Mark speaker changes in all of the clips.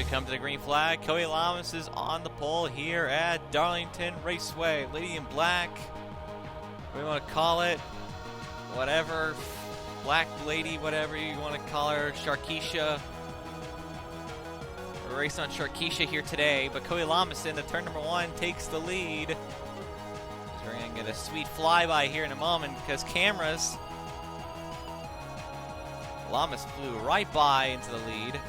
Speaker 1: come to the green flag. Cody Lamas is on the pole here at Darlington Raceway. Lady in black, what do you want to call it? Whatever, black lady, whatever you want to call her, Sharkeisha. We're racing on Sharkeisha here today, but Cody Lamas in the turn number 1 takes the lead. We're going to get a sweet flyby here in a moment because cameras. Lamas flew right by into the lead.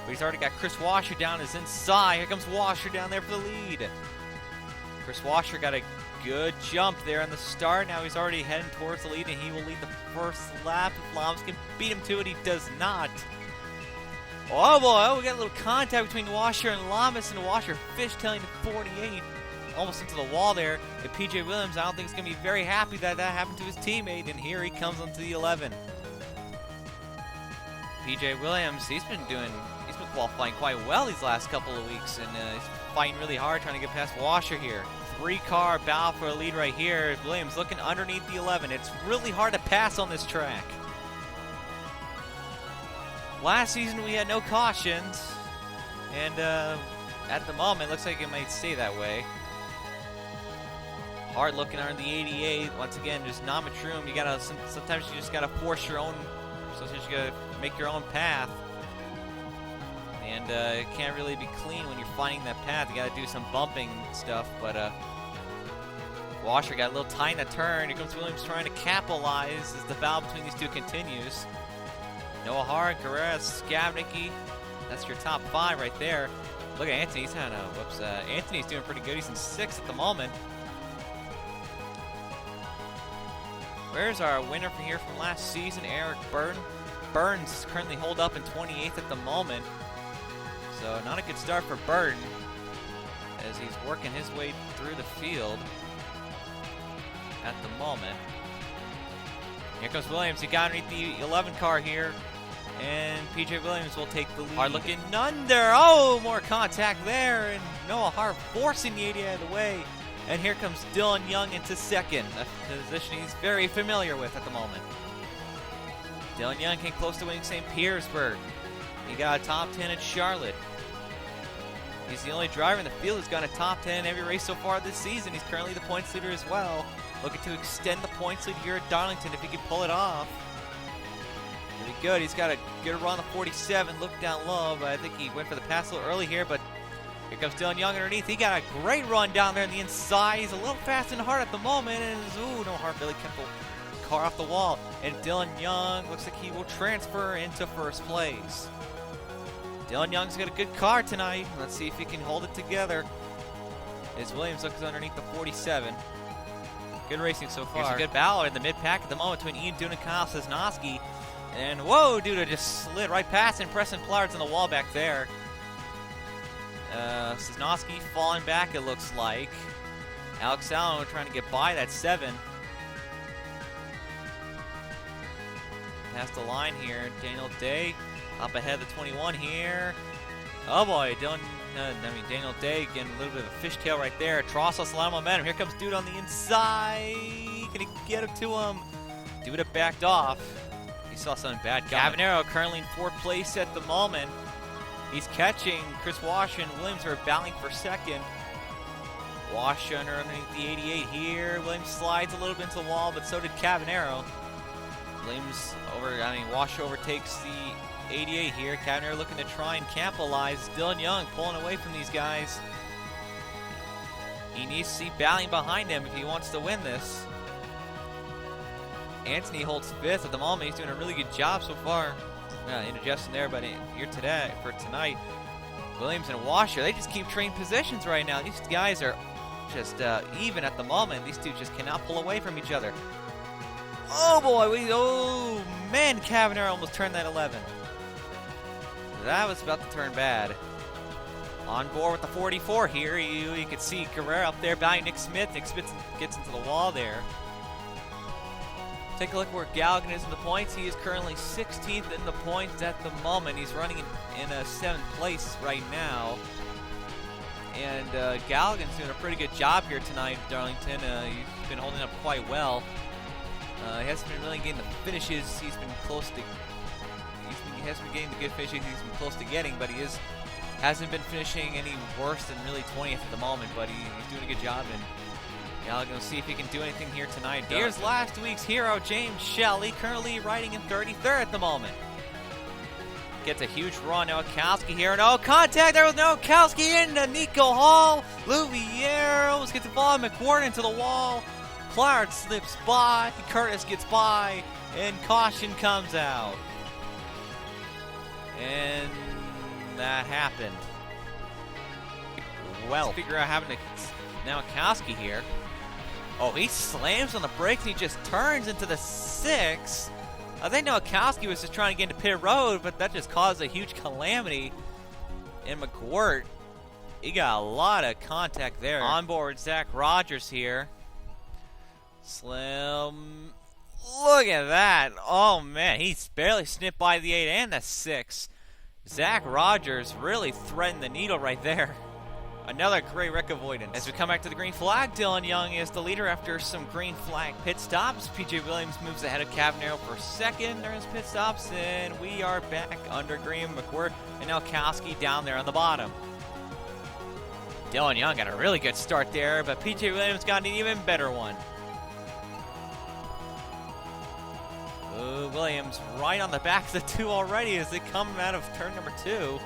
Speaker 1: But he's already got Chris Washer down his inside. Here comes Washer down there for the lead. Chris Washer got a good jump there on the start. Now he's already heading towards the lead, and he will lead the first lap. If Lamas can beat him to it, he does not. Oh boy, we got a little contact between Washer and Lamas, and Washer fishtailing to 48. Almost into the wall there. And PJ Williams, I don't think he's going to be very happy that happened to his teammate, and here he comes onto the 11. PJ Williams, he's been qualifying quite well these last couple of weeks, and he's fighting really hard trying to get past Washer here. 3-car battle for a lead right here. Williams looking underneath the 11. It's really hard to pass on this track. Last season we had no cautions, and at the moment looks like it might stay that way. Hard looking under the 88. Once again, just not much room. You gotta sometimes you just gotta force your own. Sometimes you gotta make your own path, and it can't really be clean when you're finding that path. You gotta do some bumping stuff. But Washer got a little tight in that turn. Here comes Williams trying to capitalize as the battle between these two continues. Noah Hart, Carrera, Skavnicki. That's your top 5 right there. Look at Anthony. He's kind of Anthony's doing pretty good. He's in 6th at the moment. Where's our winner from here from last season, Eric Burns currently holed up in 28th at the moment. So not a good start for Burton as he's working his way through the field at the moment. Here comes Williams. He got underneath the 11 car here, and PJ Williams will take the lead. Hard looking under. Oh, more contact there, and Noah Hart forcing the 80 out of the way. And here comes Dylan Young into 2nd, a position he's very familiar with at the moment. Dylan Young came close to winning St. Petersburg. He got a top 10 at Charlotte. He's the only driver in the field who's got a top 10 in every race so far this season. He's currently the points leader as well. Looking to extend the points lead here at Darlington if he can pull it off. Really good. He's got a good run of 47. Look down low, but I think he went for the pass a little early here, but here comes Dylan Young underneath. He got a great run down there on the inside. He's a little fast and hard at the moment. And no, Hart really kept the car off the wall. And Dylan Young looks like he will transfer into 1st place. Dylan Young's got a good car tonight. Let's see if he can hold it together. As Williams looks underneath the 47. Good racing so far. Here's a good battle in the mid-pack at the moment between Ian Doon and Kyle Cisnowski. And whoa, dude, just slid right past him. Preston Plards on the wall back there. Cisnowski falling back, it looks like. Alex Allen trying to get by that 7. Past the line here. Daniel Day up ahead of the 21 here. Oh boy, Daniel Day getting a little bit of a fishtail right there. Tross lost a lot of momentum. Here comes Dude on the inside. Can he get him to him? Dude have backed off. He saw something bad coming. Cavanero currently in 4th place at the moment. He's catching Chris Washer and Williams are battling for 2nd. Washer underneath the 88 here. Williams slides a little bit into the wall, but so did Cavanero. Washer overtakes the 88 here. Cavanero looking to try and capitalize. Dylan Young pulling away from these guys. He needs to see battling behind him if he wants to win this. Anthony holds 5th at the moment. He's doing a really good job so far. Indigestion there, but here today for tonight, Williams and Washer, they just keep trading positions right now. These guys are just even at the moment. These two just cannot pull away from each other. Oh boy, oh man, Cavanero almost turned that 11. That was about to turn bad. On board with the 44 here, you can see Carrera up there battling Nick Smith. Nick Smith gets into the wall there. Take a look where Galligan is in the points. He is currently 16th in the points at the moment. He's running in a 7th place right now. And Galligan's doing a pretty good job here tonight at Darlington. He's been holding up quite well. He hasn't been really getting the finishes. He's been close to he has been getting the good finishes he's been close to getting, but hasn't been finishing any worse than really 20th at the moment, but he's doing a good job, and yeah, we'll see if he can do anything here tonight. Here's last week's hero, James Shelley, currently riding in 33rd at the moment. Gets a huge run. Nowakowski here. No contact there with Nowakowski into Nico Hall. Louvier gets involved. McWhorn into the wall. Clark slips by. Curtis gets by. And caution comes out. And that happened. Well, let's figure out having to Nowakowski here. Oh, he slams on the brakes and he just turns into the 6. I think Nowakowski was just trying to get into pit road, but that just caused a huge calamity. And McWhort, he got a lot of contact there. On board, Zach Rogers here. Slim. Look at that. Oh, man. He's barely snipped by the 8 and the 6. Zach Rogers really threading the needle right there. Another great wreck avoidance. As we come back to the green flag, Dylan Young is the leader after some green flag pit stops. PJ Williams moves ahead of Cavanero for second during his pit stops, and we are back under green. McWhorn and Nowakowski down there on the bottom. Dylan Young got a really good start there, but PJ Williams got an even better one. Williams right on the back of the 2 already as they come out of turn number 2.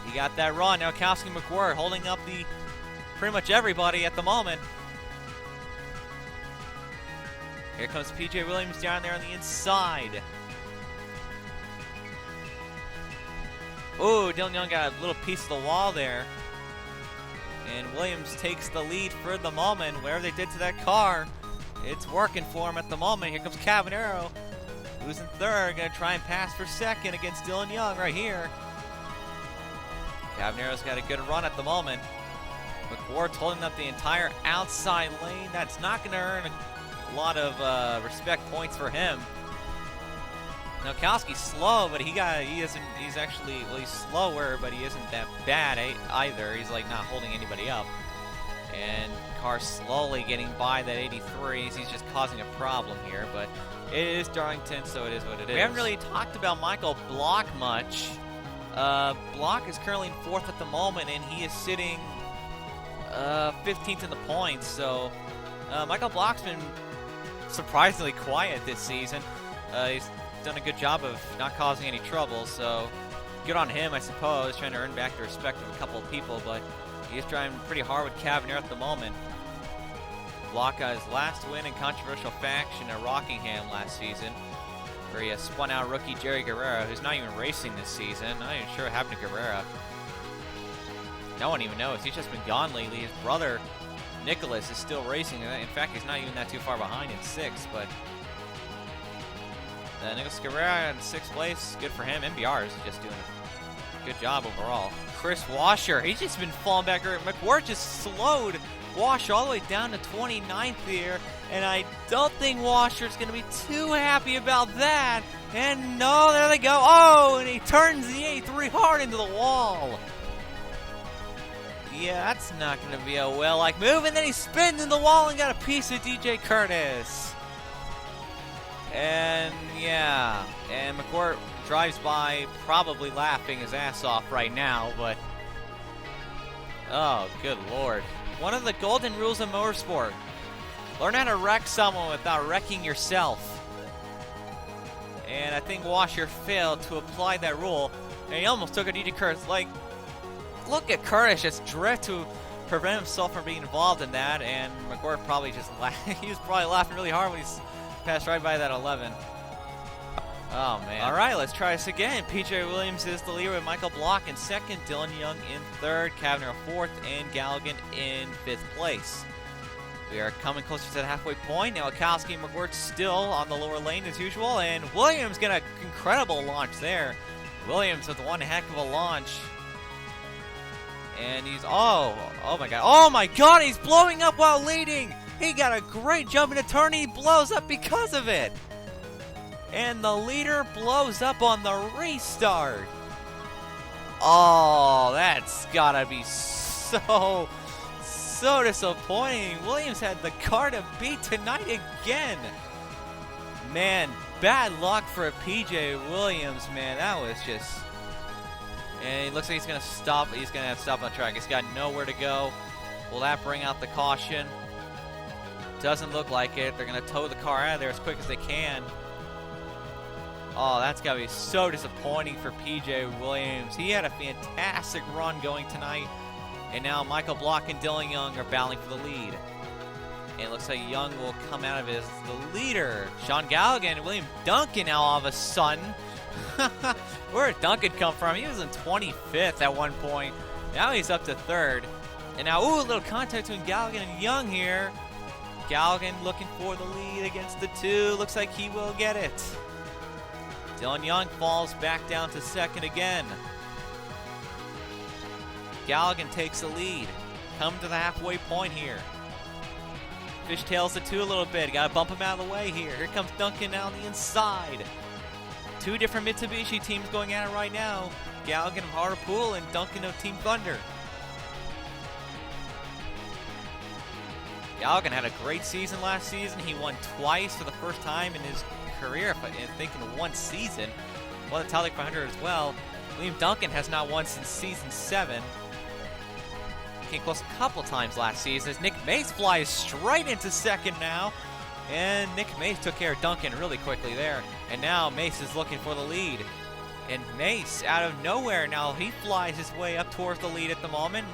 Speaker 1: He got that run. Nowakowski and McWhorn holding up pretty much everybody at the moment. Here comes PJ Williams down there on the inside. Oh, Dylan Young got a little piece of the wall there. And Williams takes the lead for the moment. Whatever they did to that car, it's working for him at the moment. Here comes Cavanero, who's in 3rd. Going to try and pass for 2nd against Dylan Young right here. Cavanero's got a good run at the moment. McWhorn holding up the entire outside lane. That's not going to earn a lot of respect points for him. Nowakowski's slow, but he's slower, but he isn't that bad either. He's like not holding anybody up. And car slowly getting by that 83s. He's just causing a problem here, but it is Darlington, so it is what it is. We haven't really talked about Michael Block much. Block is currently in 4th at the moment, and he is sitting 15th in the points. So Michael Block's been surprisingly quiet this season. He's done a good job of not causing any trouble, so good on him, I suppose, trying to earn back the respect of a couple of people, but he's trying pretty hard with Cavanero at the moment. Block got his last win in controversial faction at Rockingham last season, where he spun out rookie Jerry Guerrera, who's not even racing this season. I'm not even sure what happened to Guerrera. No one even knows. He's just been gone lately. His brother, Nicholas, is still racing. In fact, he's not even that too far behind in 6th, but Nicholas Guerrera in 6th place. Good for him. MBR is just doing a good job overall. Chris Washer, he's just been falling back. McWhorn just slowed Washer all the way down to 29th here, and I don't think Washer's going to be too happy about that. And no, there they go. Oh, and he turns the 83 hard into the wall. Yeah, that's not going to be a well-like move. And then he spins in the wall and got a piece of DJ Curtis. And yeah, and McWhorn drives by probably laughing his ass off right now, but oh, good Lord. One of the golden rules of motorsport. Learn how to wreck someone without wrecking yourself. And I think Washer failed to apply that rule, and he almost took a DJ Curtis. Like, look at Curtis just drift to prevent himself from being involved in that, and McWhorn probably just he was probably laughing really hard when he passed right by that 11. Oh, man. All right, let's try this again. PJ Williams is the leader with Michael Block in 2nd, Dylan Young in 3rd, Cavanero 4th, and Galligan in 5th place. We are coming closer to the halfway point. Now Nowakowski and McWhorn still on the lower lane as usual, and Williams got an incredible launch there. Williams with one heck of a launch. And he's, oh my God, he's blowing up while leading. He got a great jump in a turn, he blows up because of it. And the leader blows up on the restart. Oh, that's gotta be so disappointing. Williams had the car to beat tonight again. Man, bad luck for PJ Williams, man. That was just... And it looks like he's going to stop. He's going to have to stop on track. He's got nowhere to go. Will that bring out the caution? Doesn't look like it. They're going to tow the car out of there as quick as they can. Oh, that's got to be so disappointing for PJ Williams. He had a fantastic run going tonight. And now Michael Block and Dylan Young are battling for the lead. And it looks like Young will come out of it as the leader. Sean Galligan and William Duncan now all of a sudden. Where did Duncan come from? He was in 25th at one point. Now he's up to 3rd. And now, ooh, a little contact between Galligan and Young here. Galligan looking for the lead against the 2. Looks like he will get it. Dylan Young falls back down to 2nd again. Galligan takes the lead. Come to the halfway point here. Fishtails the 2 a little bit. Got to bump him out of the way here. Here comes Duncan on the inside. 2 different Mitsubishi teams going at it right now. Galligan of Hartlepool and Duncan of Team Thunder. Galligan had a great season last season. He won twice for the first time in his career, I think in one season. Won the Talladega 500 as well. William Duncan has not won since season 7. Came close a couple times last season as Nick Mace flies straight into 2nd now. And Nick Mace took care of Duncan really quickly there. And now Mace is looking for the lead. And Mace, out of nowhere now, he flies his way up towards the lead at the moment.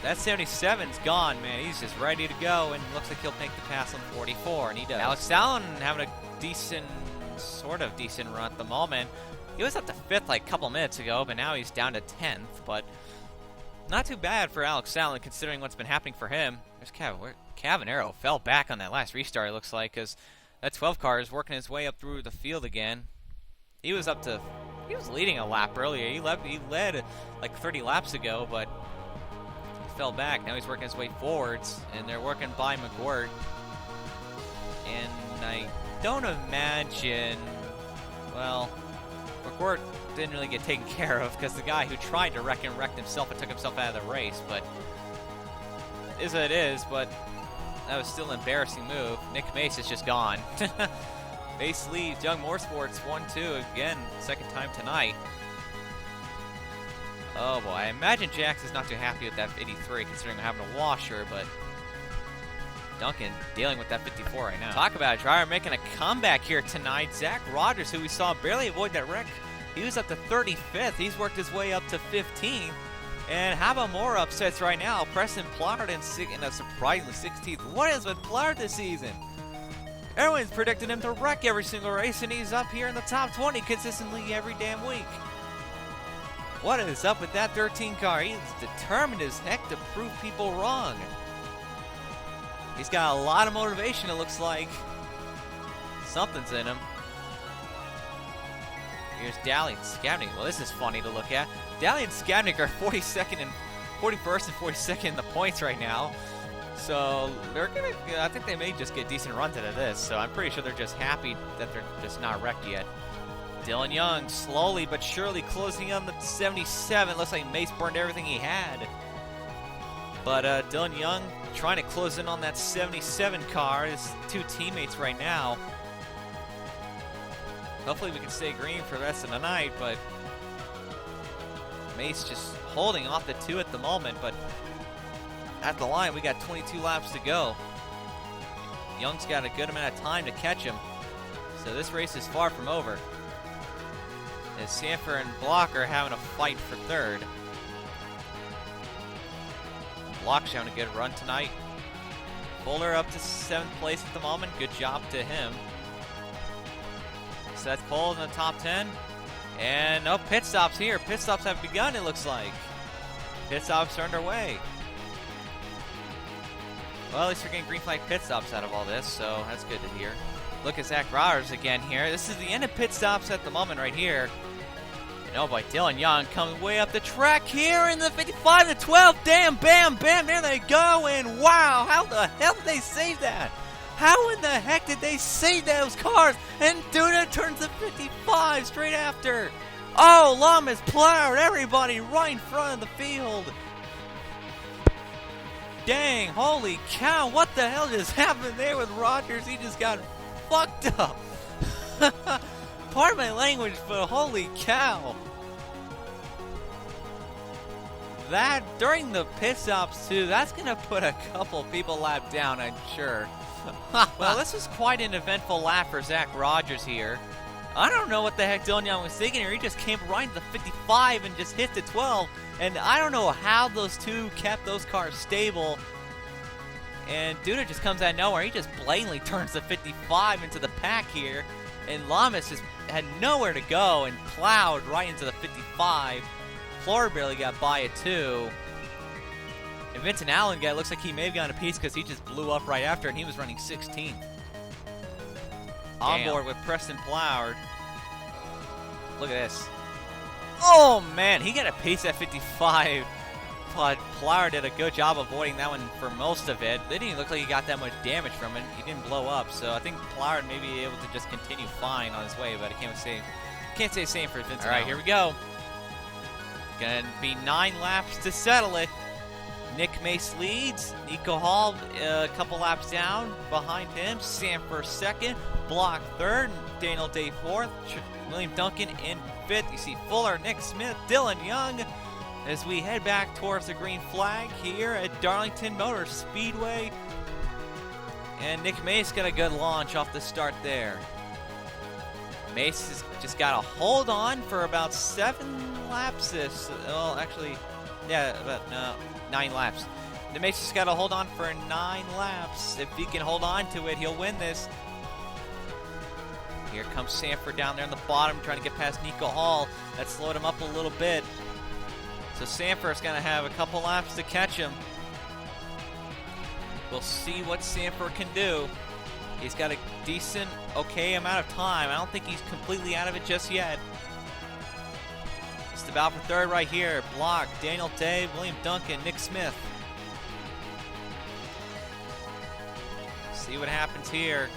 Speaker 1: That 77's gone, man. He's just ready to go, and looks like he'll make the pass on 44, and he does. Alex Allen having a decent, sort of decent run at the moment. He was up to 5th like a couple minutes ago, but now he's down to 10th. But not too bad for Alex Allen, considering what's been happening for him. There's Cavanero fell back on that last restart, it looks like, because that 12 car is working his way up through the field again. He was leading a lap earlier. He led like 30 laps ago, but he fell back. Now he's working his way forwards, and they're working by McGirt. And I don't imagine, well, McGirt didn't really get taken care of because the guy who tried to wrecked himself and took himself out of the race, but it is what it is, but that was still an embarrassing move. Nick Mace is just gone. Mace leaves. Young Motorsports 1-2 again, second time tonight. Oh boy, I imagine Jax is not too happy with that 83 considering having a washer, but Duncan dealing with that 54 right now. Talk about a driver making a comeback here tonight. Zach Rogers, who we saw barely avoid that wreck, he was up to 35th. He's worked his way up to 15th. And how about more upsets right now? Preston Plard in a surprisingly 16th. What is with Plard this season? Everyone's predicting him to wreck every single race, and he's up here in the top 20 consistently every damn week. What is up with that 13 car? He's determined as heck to prove people wrong. He's got a lot of motivation, it looks like. Something's in him. Here's Daly and Skavnik. Well, this is funny to look at. Daly and Skavnik are 41st and 42nd in the points right now. So they're gonna, I think they may just get decent runs out of this. So I'm pretty sure they're just happy that they're just not wrecked yet. Dylan Young slowly but surely closing on the 77. Looks like Mace burned everything he had. But Dylan Young trying to close in on that 77 car. His 2 teammates right now. Hopefully we can stay green for the rest of the night, but Mace just holding off the 2 at the moment, but at the line we got 22 laps to go. Young's got a good amount of time to catch him, so this race is far from over. As Sanford and Block are having a fight for 3rd. Block's having a good run tonight. Fuller up to 7th place at the moment. Good job to him. Seth Cole in the top 10. And no pit stops here. Pit stops have begun, it looks like. Pit stops are underway. Well, at least we're getting green flag pit stops out of all this, so that's good to hear. Look at Zach Rogers again here. This is the end of pit stops at the moment right here. And oh boy, Dylan Young coming way up the track here in the 55 to 12. Damn, bam, bam, there they go. And wow, how the hell did they save that? How in the heck did they save those cars? And Duda turns to 55 straight after. Oh, Lamas plowed everybody right in front of the field. Dang, holy cow, what the hell just happened there with Rogers? He just got fucked up. Pardon my language, but holy cow. That, during the pit stops too, that's going to put a couple people lap down, I'm sure. Well, this was quite an eventful lap for Zach Rogers here. I don't know what the heck Dylan Young was thinking here. He just came right to the 55 and just hit the 12. And I don't know how those two kept those cars stable. And Duda just comes out of nowhere. He just blatantly turns the 55 into the pack here. And Lamas just had nowhere to go and plowed right into the 55. Flora barely got by it too. And Vincent Allen guy looks like he may have gotten a piece because he just blew up right after and he was running 16th. On board with Preston Ploward. Look at this. Oh man, he got a piece at 55. But Ploward did a good job avoiding that one for most of it. It didn't look like he got that much damage from it. He didn't blow up, so I think Ploward may be able to just continue fine on his way, but I can't say the same for Vincent. All right, here we go. Gonna be 9 laps to settle it. Nick Mace leads. Nico Hall a couple laps down behind him. Sanford second. Block third. Daniel Day fourth. William Duncan in fifth. You see Fuller, Nick Smith, Dylan Young as we head back towards the green flag here at Darlington Motor Speedway. And Nick Mace got a good launch off the start there. Mace has just got to hold on for about 7 laps. Well, actually, yeah, about 9 laps. The Mace just got to hold on for 9 laps. If he can hold on to it, he'll win this. Here comes Sanford down there in the bottom, trying to get past Nico Hall. That slowed him up a little bit. So Sanford's going to have a couple laps to catch him. We'll see what Sanford can do. He's got a decent, okay amount of time. I don't think he's completely out of it just yet. Just about for third right here. Block, Daniel Day, William Duncan, Nick Smith. See what happens here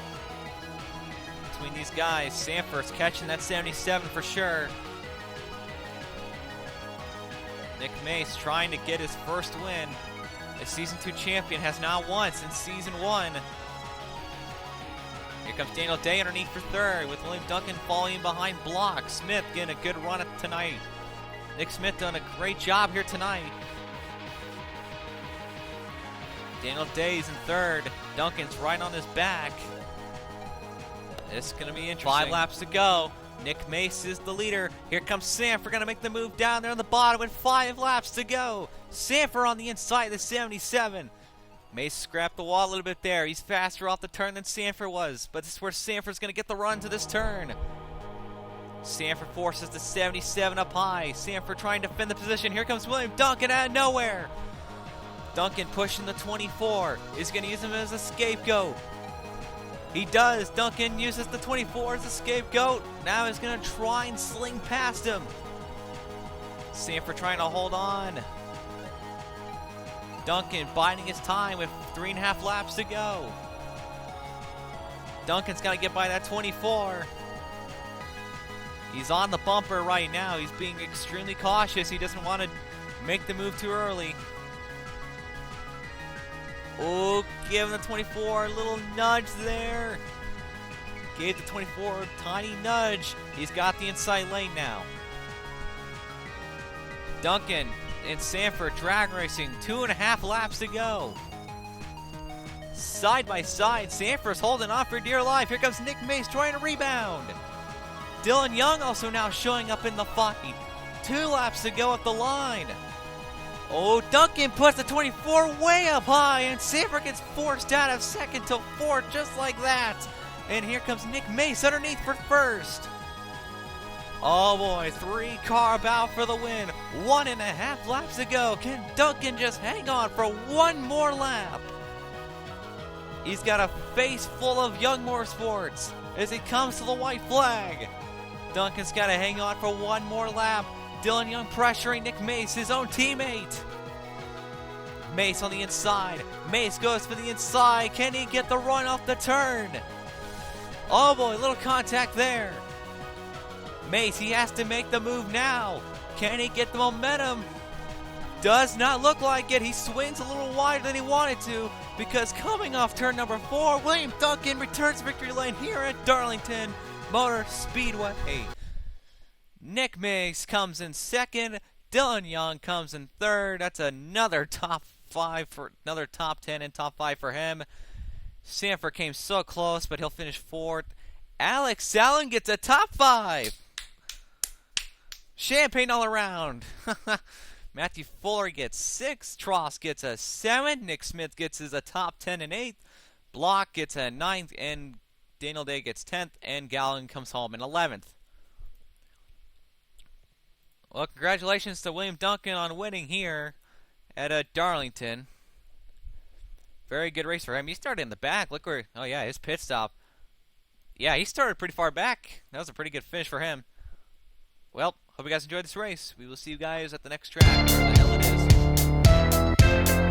Speaker 1: between these guys. Sanford's catching that 77 for sure. Nick Mace trying to get his first win. The Season 2 champion has not won since Season 1. Here comes Daniel Day underneath for third with William Duncan falling behind Block. Smith getting a good run tonight. Nick Smith done a great job here tonight. Daniel Day's in third. Duncan's right on his back. This is going to be interesting. 5 laps to go. Nick Mace is the leader. Here comes Sanford, going to make the move down there on the bottom with 5 laps to go. Sanford on the inside of the 77. Mace scrapped the wall a little bit there. He's faster off the turn than Sanford was, but this is where Sanford's going to get the run to this turn. Sanford forces the 77 up high. Sanford trying to defend the position. Here comes William Duncan out of nowhere. Duncan pushing the 24. Is going to use him as a scapegoat. He does. Duncan uses the 24 as a scapegoat. Now he's going to try and sling past him. Sanford trying to hold on. Duncan biding his time with 3.5 laps to go. Duncan's got to get by that 24. He's on the bumper right now. He's being extremely cautious. He doesn't want to make the move too early. Oh, giving the 24 a little nudge there. Gave the 24 a tiny nudge. He's got the inside lane now. Duncan and Sanford drag racing. 2.5 laps to go. Side by side, Sanford's holding on for dear life. Here comes Nick Mace trying to rebound. Dylan Young also now showing up in the fight. 2 laps to go at the line. Oh, Duncan puts the 24 way up high, and Sanford gets forced out of second to fourth just like that. And here comes Nick Mace underneath for first. Oh boy, 3-car bout for the win. 1.5 laps to go. Can Duncan just hang on for one more lap? He's got a face full of Young Motorsports as he comes to the white flag. Duncan's got to hang on for one more lap. Dylan Young pressuring Nick Mace, his own teammate. Mace on the inside. Mace goes for the inside. Can he get the run off the turn? Oh boy, little contact there. Mace, he has to make the move now. Can he get the momentum? Does not look like it. He swings a little wider than he wanted to because coming off turn number 4, William Duncan returns victory lane here at Darlington. Motor Speedway. Nick Megs comes in second. Dylan Young comes in third. That's another top 5 for another top 10 and top 5 for him. Sanford came so close, but he'll finish fourth. Alex Allen gets a top 5. Champagne all around. Matthew Fuller gets 6. Tross gets a 7. Nick Smith gets a top 10 and 8th. Block gets a 9th, and Daniel Day gets 10th, and Gallen comes home in 11th. Well, congratulations to William Duncan on winning here at Darlington. Very good race for him. He started in the back. Look where, oh yeah, his pit stop. Yeah, he started pretty far back. That was a pretty good finish for him. Well, hope you guys enjoyed this race. We will see you guys at the next track, wherever the hell it is.